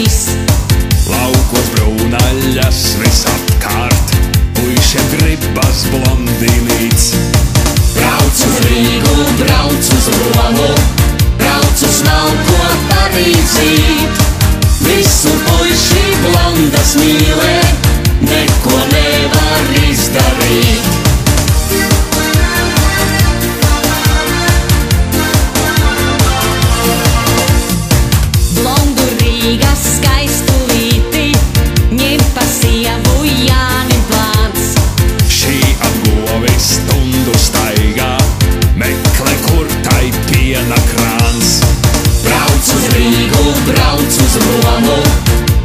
trīs. Laukos brūnaļas visapkārt, puišiem gribas blondīnīts. Brauc uz Rīgu, brauc uz Romu, brauc uz Malko Parīzīt. Visur puiši blondas mīlē, neko nevar izdarīt. Blondu Rīgas skaistulīti ņem pa sievu Jānim plāns. Šī apgovi stundu staigā, meklē, kur tai piena krāns. Brauc uz Rīgu, brauc uz Romu,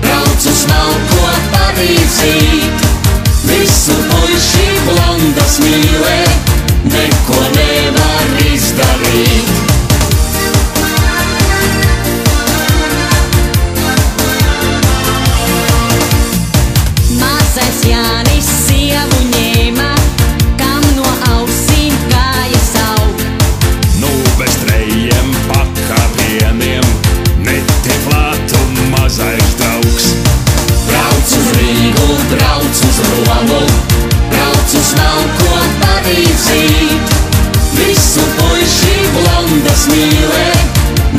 brauc uz Malko Parīzīt. Visur puiši blondas mīlē, neko nevar izdarīt. Mazais Jānis sievu ņēma, kam no ausīm kājas aug. Nu bez trejiem pakāpieniem netiek klātu mazais draugs. Brauc uz Rīgu, brauc uz Romu, brauc uz Malko Parīzīt. Visur puiši blondas mīlē,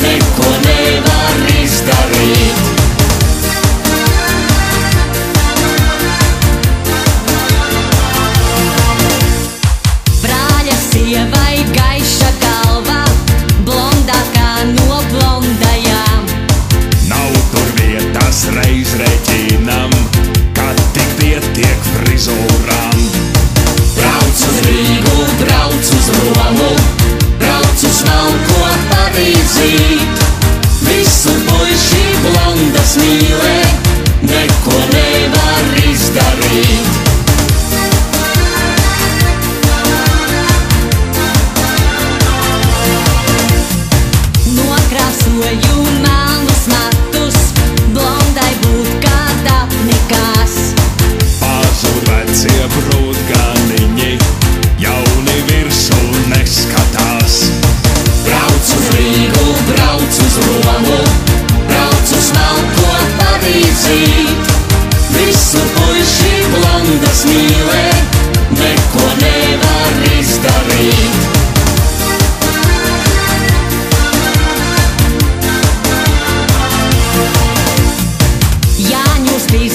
neko nevar izdarīt. Brāļa sievai gaiša galva, blondākā no blondajām. Nav tur vietas reiz rēķinam, kad tik pietiek frizūrām. Brauc uz Rīgu, brauc uz Romu, brauc uz Malko Parīzīt. Visur puiši blondas mīlē, neko nevar izdarīt. Nokrāsoju melnus matus, blondai būt kā dapnikās. Pazūd vecie brūtganiņi, jauni virsū neskatās. Brauc uz Rīgu, brauc uz Romu, brauc uz Malko Parīzīt. Visur puiši blondas mīlē, neko nevar izdarīt. Jāņus bija